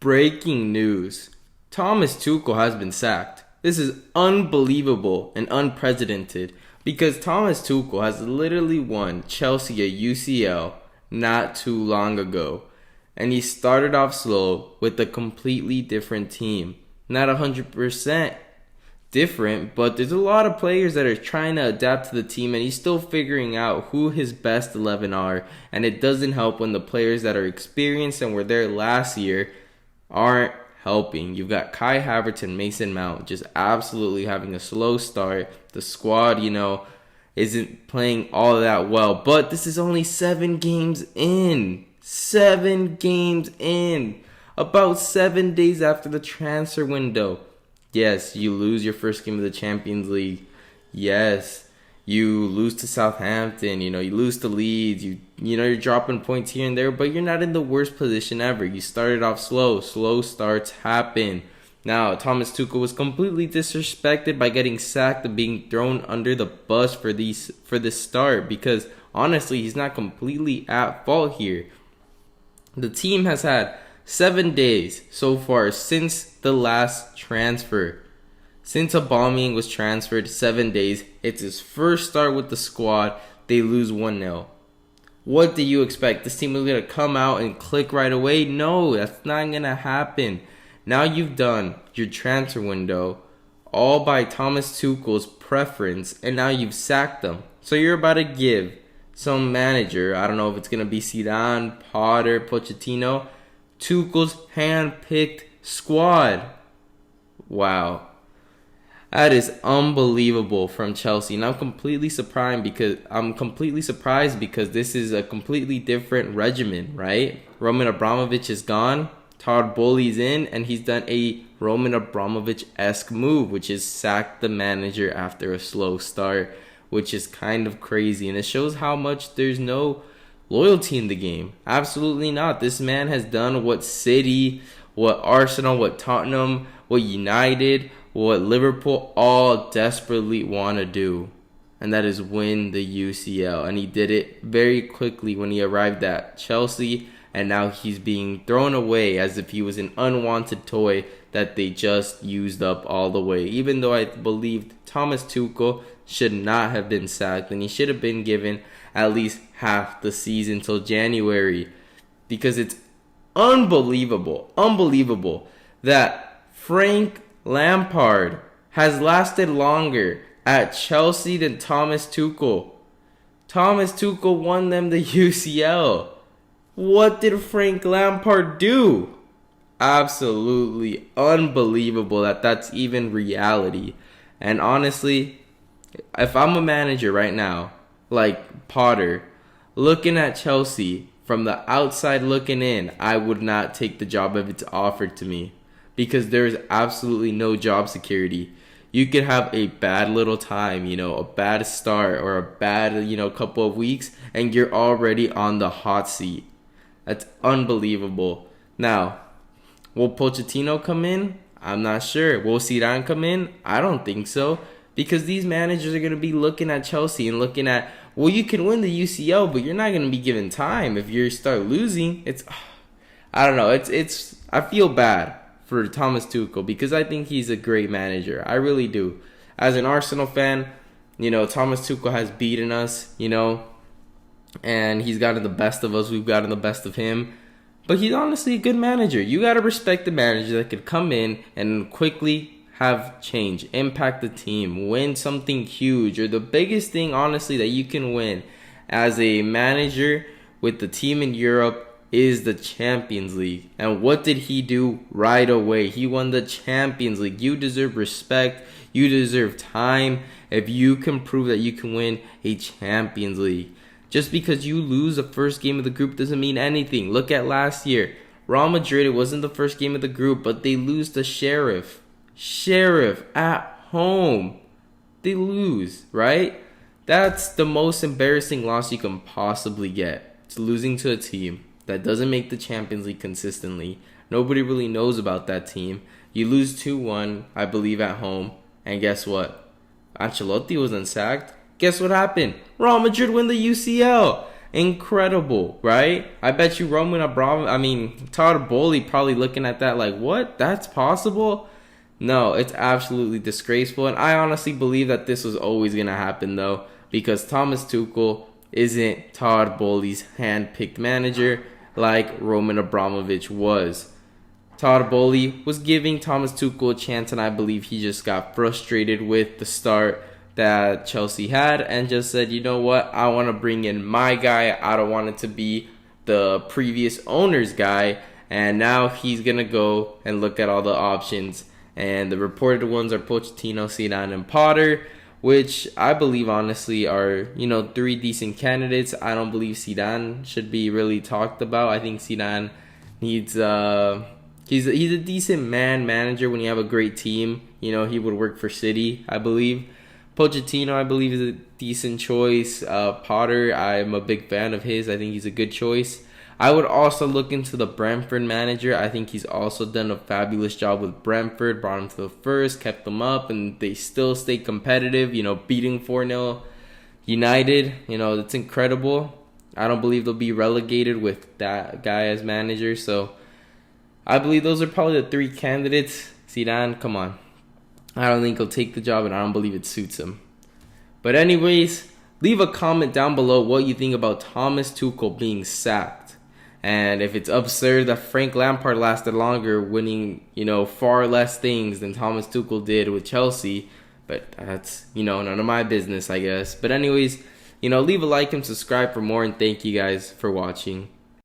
Breaking news. Thomas Tuchel has been sacked. This is unbelievable and unprecedented because Thomas Tuchel has literally won Chelsea a UCL not too long ago. And he started off slow with a completely different team. Not 100% different, but there's a lot of players that are trying to adapt to the team, and he's still figuring out who his best 11 are. And it doesn't help when the players that are experienced and were there last year aren't helping. You've got Kai Havertz and Mason Mount just absolutely having a slow start. The squad, isn't playing all that well. But this is only 7 games in. 7 games in. About 7 days after the transfer window. Yes, you lose your first game of the Champions League. Yes, you lose to Southampton. You lose to Leeds. You're dropping points here and there, but you're not in the worst position ever. You started off slow. Slow starts happen. Now, Thomas Tuchel was completely disrespected by getting sacked and being thrown under the bus for this start because, honestly, he's not completely at fault here. The team has had 7 days so far since the last transfer. Since Aubameyang was transferred, 7 days. It's his first start with the squad. They lose 1-0. What do you expect? This team is going to come out and click right away? No, that's not going to happen. Now you've done your transfer window all by Thomas Tuchel's preference, and now you've sacked them. So you're about to give some manager, I don't know if it's going to be Zidane, Potter, Pochettino, Tuchel's hand-picked squad. Wow. That is unbelievable from Chelsea. And I'm completely surprised because this is a completely different regimen, right? Roman Abramovich is gone. Todd Bowley's in, and he's done a Roman Abramovich-esque move, which is sack the manager after a slow start, which is kind of crazy. And it shows how much there's no loyalty in the game. Absolutely not. This man has done what City, what Arsenal, what Tottenham, what United, what Liverpool all desperately want to do. And that is win the UCL. And he did it very quickly when he arrived at Chelsea. And now he's being thrown away as if he was an unwanted toy that they just used up all the way. Even though I believe Thomas Tuchel should not have been sacked. And he should have been given at least half the season till January. Because it's unbelievable that Frank Lampard has lasted longer at Chelsea than Thomas Tuchel. Thomas Tuchel won them the UCL. What did Frank Lampard do? Absolutely unbelievable that that's even reality. And honestly, if I'm a manager right now, like Potter, looking at Chelsea from the outside looking in, I would not take the job if it's offered to me. Because there is absolutely no job security. You could have a bad little time, a bad start or a bad, couple of weeks, and you're already on the hot seat. That's unbelievable. Now, will Pochettino come in? I'm not sure. Will Zidane come in? I don't think so. Because these managers are going to be looking at Chelsea and looking at, well, you can win the UCL, but you're not going to be given time. If you start losing, I don't know. I feel bad for Thomas Tuchel because I think he's a great manager. I really do. As an Arsenal fan, Thomas Tuchel has beaten us, and he's gotten the best of us. We've gotten the best of him. But he's honestly a good manager. You got to respect the manager that could come in and quickly have change, impact the team, win something huge, or the biggest thing, honestly, that you can win as a manager with the team in Europe is the Champions League. And what did he do right away? He won the Champions League. You deserve respect. You deserve time if you can prove that you can win a Champions League. Just because you lose the first game of the group doesn't mean anything. Look at last year. Real Madrid, it wasn't the first game of the group, but they lose to Sheriff. Sheriff at home. They lose, right? That's the most embarrassing loss you can possibly get. It's losing to a team that doesn't make the Champions League consistently. Nobody really knows about that team. You lose 2-1, I believe, at home. And guess what? Ancelotti wasn't sacked. Guess what happened? Real Madrid win the UCL. Incredible, right? I bet you Todd Bowley probably looking at that like, what? That's possible? No, it's absolutely disgraceful. And I honestly believe that this was always going to happen, though, because Thomas Tuchel isn't Todd Bowley's hand-picked manager like Roman Abramovich was. Todd Bowley was giving Thomas Tuchel a chance, and I believe he just got frustrated with the start that Chelsea had and just said, you know what, I want to bring in my guy. I don't want it to be the previous owner's guy. And now he's going to go and look at all the options. And the reported ones are Pochettino, Zidane, and Potter, which I believe honestly are, three decent candidates. I don't believe Zidane should be really talked about. I think Zidane needs he's a decent manager when you have a great team. He would work for City, I believe. Pochettino, I believe, is a decent choice. Potter, I'm a big fan of his. I think he's a good choice. I would also look into the Brentford manager. I think he's also done a fabulous job with Brentford. Brought them to the first, kept them up, and they still stay competitive, beating 4-0 United. It's incredible. I don't believe they'll be relegated with that guy as manager. So I believe those are probably the three candidates. Zidane, come on. I don't think he'll take the job, and I don't believe it suits him. But anyways, leave a comment down below what you think about Thomas Tuchel being sacked. And if it's absurd that Frank Lampard lasted longer, winning, far less things than Thomas Tuchel did with Chelsea. But that's, none of my business, I guess. But anyways, leave a like and subscribe for more. And thank you guys for watching.